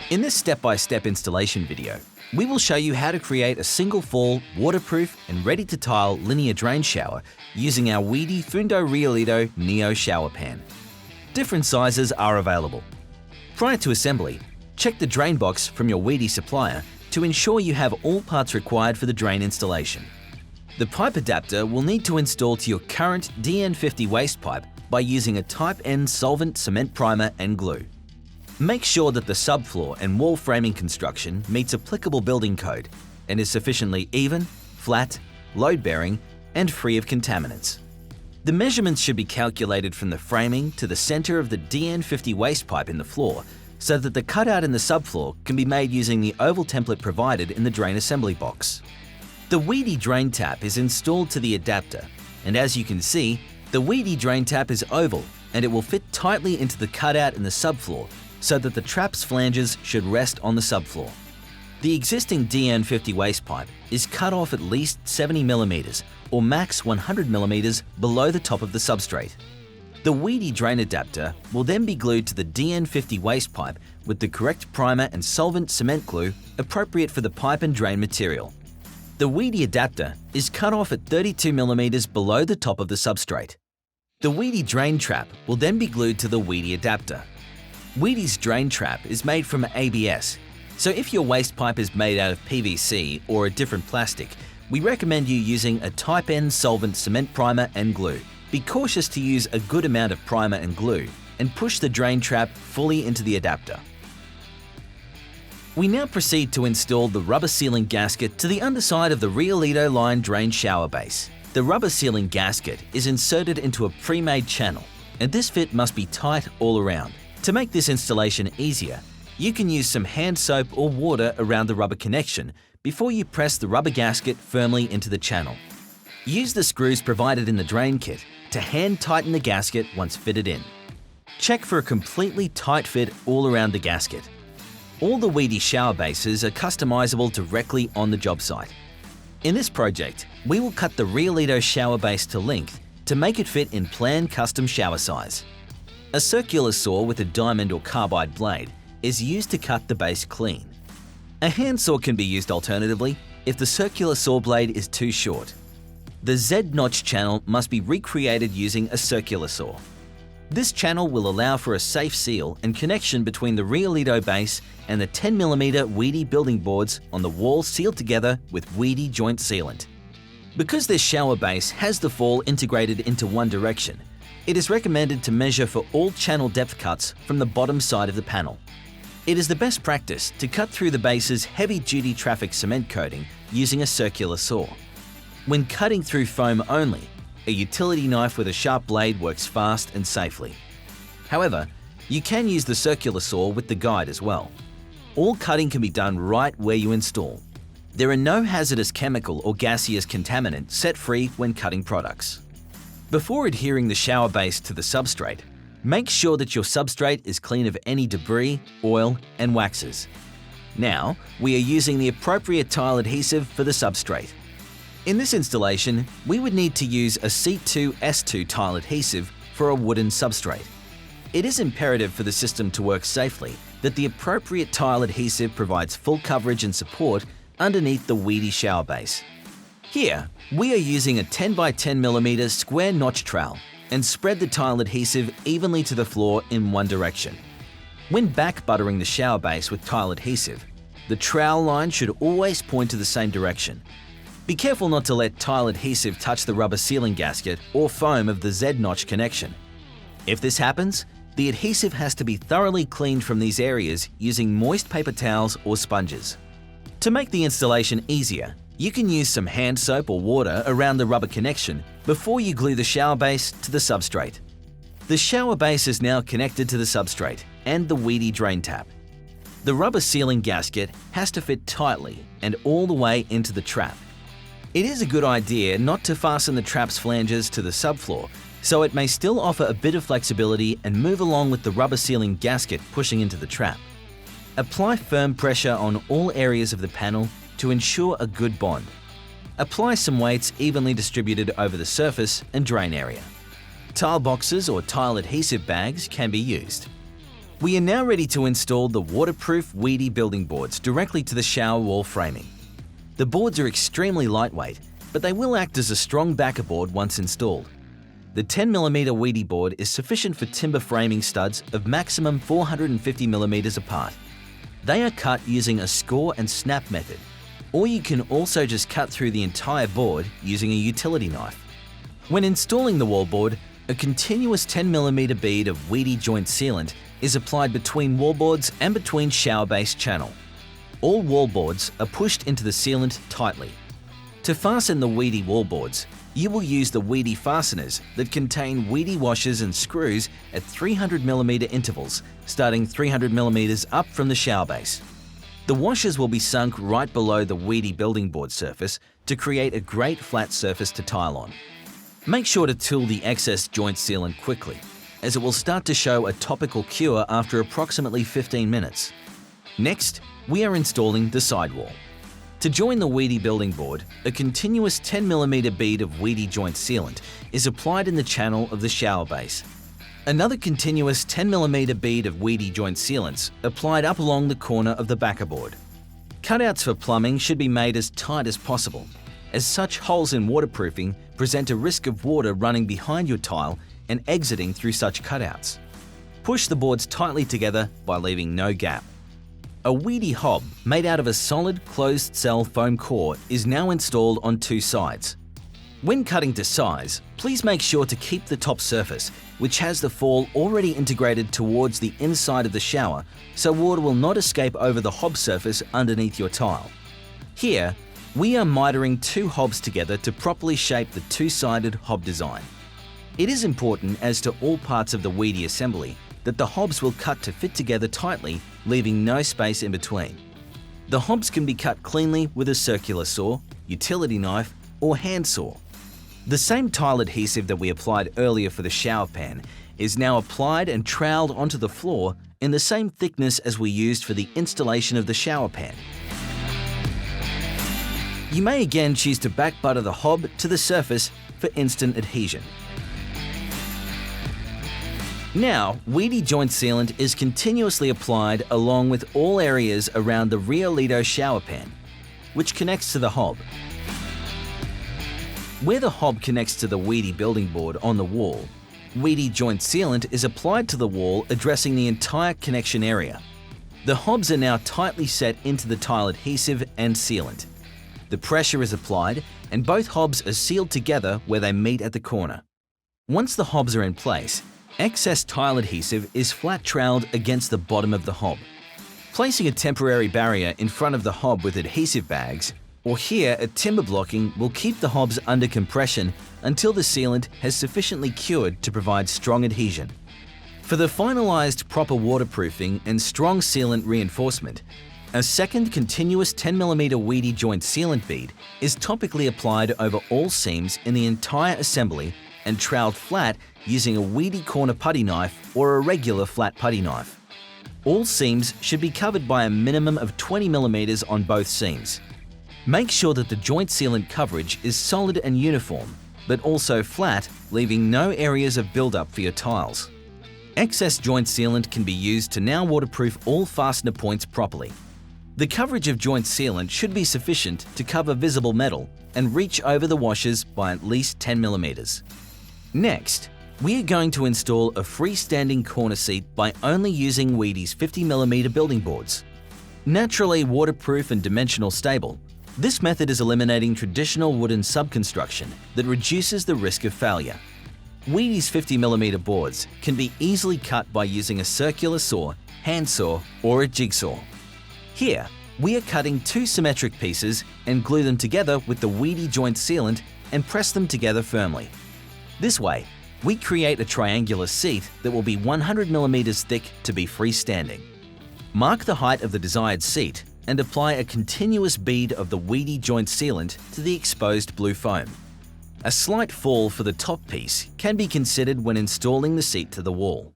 In this step-by-step installation video, we will show you how to create a single-fall, waterproof and ready-to-tile linear drain shower using our wedi Fundo Riolito Neo shower pan. Different sizes are available. Prior to assembly, check the drain box from your wedi supplier to ensure you have all parts required for the drain installation. The pipe adapter will need to install to your current DN50 waste pipe by using a Type N solvent cement primer and glue. Make sure that the subfloor and wall framing construction meets applicable building code and is sufficiently even, flat, load-bearing, and free of contaminants. The measurements should be calculated from the framing to the center of the DN50 waste pipe in the floor so that the cutout in the subfloor can be made using the oval template provided in the drain assembly box. The wedi drain tap is installed to the adapter, and as you can see, the wedi drain tap is oval and it will fit tightly into the cutout in the subfloor so that the trap's flanges should rest on the subfloor. The existing DN50 waste pipe is cut off at least 70mm or max 100mm below the top of the substrate. The wedi drain adapter will then be glued to the DN50 waste pipe with the correct primer and solvent cement glue appropriate for the pipe and drain material. The wedi adapter is cut off at 32mm below the top of the substrate. The wedi drain trap will then be glued to the wedi adapter. Wedi's drain trap is made from ABS, so if your waste pipe is made out of PVC or a different plastic, we recommend you using a Type N solvent cement primer and glue. Be cautious to use a good amount of primer and glue and push the drain trap fully into the adapter. We now proceed to install the rubber sealing gasket to the underside of the Riolito line drain shower base. The rubber sealing gasket is inserted into a pre-made channel, and this fit must be tight all around. To make this installation easier, you can use some hand soap or water around the rubber connection before you press the rubber gasket firmly into the channel. Use the screws provided in the drain kit to hand tighten the gasket once fitted in. Check for a completely tight fit all around the gasket. All the wedi shower bases are customizable directly on the job site. In this project, we will cut the Riolito shower base to length to make it fit in planned custom shower size. A circular saw with a diamond or carbide blade is used to cut the base clean. A handsaw can be used alternatively if the circular saw blade is too short. The Z-notch channel must be recreated using a circular saw. This channel will allow for a safe seal and connection between the Riolito base and the 10mm wedi building boards on the wall sealed together with wedi joint sealant. Because this shower base has the fall integrated into one direction, it is recommended to measure for all channel depth cuts from the bottom side of the panel. It is the best practice to cut through the base's heavy-duty traffic cement coating using a circular saw. When cutting through foam only, a utility knife with a sharp blade works fast and safely. However, you can use the circular saw with the guide as well. All cutting can be done right where you install. There are no hazardous chemical or gaseous contaminant set free when cutting products. Before adhering the shower base to the substrate, make sure that your substrate is clean of any debris, oil, and waxes. Now, we are using the appropriate tile adhesive for the substrate. In this installation, we would need to use a C2S2 tile adhesive for a wooden substrate. It is imperative for the system to work safely that the appropriate tile adhesive provides full coverage and support underneath the wedi shower base. Here, we are using a 10x10mm square notch trowel and spread the tile adhesive evenly to the floor in one direction. When back buttering the shower base with tile adhesive, the trowel line should always point to the same direction. Be careful not to let tile adhesive touch the rubber sealing gasket or foam of the Z-notch connection. If this happens, the adhesive has to be thoroughly cleaned from these areas using moist paper towels or sponges. To make the installation easier, you can use some hand soap or water around the rubber connection before you glue the shower base to the substrate. The shower base is now connected to the substrate and the wedi drain tap. The rubber sealing gasket has to fit tightly and all the way into the trap. It is a good idea not to fasten the trap's flanges to the subfloor, so it may still offer a bit of flexibility and move along with the rubber sealing gasket pushing into the trap. Apply firm pressure on all areas of the panel to ensure a good bond. Apply some weights evenly distributed over the surface and drain area. Tile boxes or tile adhesive bags can be used. We are now ready to install the waterproof wedi building boards directly to the shower wall framing. The boards are extremely lightweight, but they will act as a strong backer board once installed. The 10mm wedi board is sufficient for timber framing studs of maximum 450mm apart. They are cut using a score and snap method, or you can also just cut through the entire board using a utility knife. When installing the wallboard, a continuous 10mm bead of wedi joint sealant is applied between wallboards and between shower base channel. All wallboards are pushed into the sealant tightly. To fasten the wedi wallboards, you will use the wedi fasteners that contain wedi washers and screws at 300mm intervals, starting 300mm up from the shower base. The washers will be sunk right below the wedi building board surface to create a great flat surface to tile on. Make sure to tool the excess joint sealant quickly, as it will start to show a topical cure after approximately 15 minutes. Next, we are installing the sidewall. To join the wedi building board, a continuous 10mm bead of wedi joint sealant is applied in the channel of the shower base. Another continuous 10mm bead of wedi joint sealants applied up along the corner of the backer board. Cutouts for plumbing should be made as tight as possible, as such holes in waterproofing present a risk of water running behind your tile and exiting through such cutouts. Push the boards tightly together by leaving no gap. A wedi hob made out of a solid closed-cell foam core is now installed on two sides. When cutting to size, please make sure to keep the top surface, which has the fall already integrated towards the inside of the shower, so water will not escape over the hob surface underneath your tile. Here, we are mitering two hobs together to properly shape the two-sided hob design. It is important, as to all parts of the wedi assembly, that the hobs will cut to fit together tightly, leaving no space in between. The hobs can be cut cleanly with a circular saw, utility knife, or hand saw. The same tile adhesive that we applied earlier for the shower pan is now applied and troweled onto the floor in the same thickness as we used for the installation of the shower pan. You may again choose to back butter the hob to the surface for instant adhesion. Now, wedi joint sealant is continuously applied along with all areas around the Riolito shower pan, which connects to the hob. Where the hob connects to the wedi building board on the wall, wedi joint sealant is applied to the wall, addressing the entire connection area. The hobs are now tightly set into the tile adhesive and sealant. The pressure is applied and both hobs are sealed together where they meet at the corner. Once the hobs are in place, excess tile adhesive is flat troweled against the bottom of the hob. Placing a temporary barrier in front of the hob with adhesive bags, or here a timber blocking, will keep the hobs under compression until the sealant has sufficiently cured to provide strong adhesion. For the finalized proper waterproofing and strong sealant reinforcement, a second continuous 10mm wedi joint sealant bead is topically applied over all seams in the entire assembly and troweled flat using a wedi corner putty knife or a regular flat putty knife. All seams should be covered by a minimum of 20mm on both seams. Make sure that the joint sealant coverage is solid and uniform, but also flat, leaving no areas of buildup for your tiles. Excess joint sealant can be used to now waterproof all fastener points properly. The coverage of joint sealant should be sufficient to cover visible metal and reach over the washers by at least 10mm. Next, we are going to install a freestanding corner seat by only using wedi's 50mm building boards. Naturally waterproof and dimensional stable, this method is eliminating traditional wooden subconstruction that reduces the risk of failure. wedi's 50mm boards can be easily cut by using a circular saw, handsaw, or a jigsaw. Here, we are cutting two symmetric pieces and glue them together with the wedi joint sealant and press them together firmly. This way, we create a triangular seat that will be 100mm thick to be freestanding. Mark the height of the desired seat and apply a continuous bead of the wedi joint sealant to the exposed blue foam. A slight fall for the top piece can be considered when installing the seat to the wall.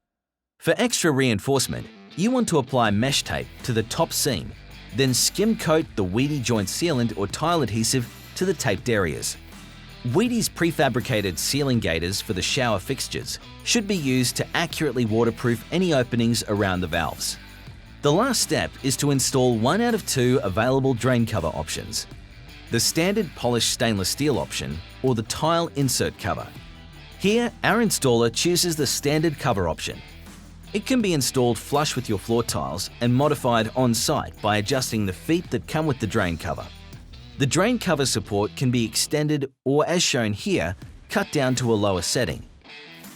For extra reinforcement, you want to apply mesh tape to the top seam, then skim coat the wedi joint sealant or tile adhesive to the taped areas. Wede's prefabricated sealing gaiters for the shower fixtures should be used to accurately waterproof any openings around the valves. The last step is to install one out of two available drain cover options: the standard polished stainless steel option or the tile insert cover. Here, our installer chooses the standard cover option. It can be installed flush with your floor tiles and modified on-site by adjusting the feet that come with the drain cover. The drain cover support can be extended or, as shown here, cut down to a lower setting.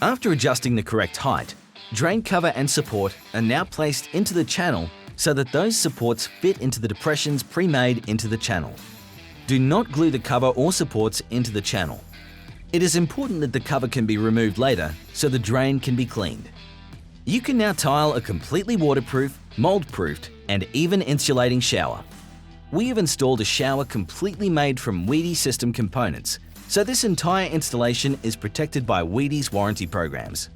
After adjusting the correct height, drain cover and support are now placed into the channel so that those supports fit into the depressions pre-made into the channel. Do not glue the cover or supports into the channel. It is important that the cover can be removed later so the drain can be cleaned. You can now tile a completely waterproof, mold-proofed, and even insulating shower. We have installed a shower completely made from wedi system components, so this entire installation is protected by wedi's warranty programs.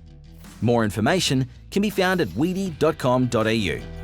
More information can be found at wedi.com.au.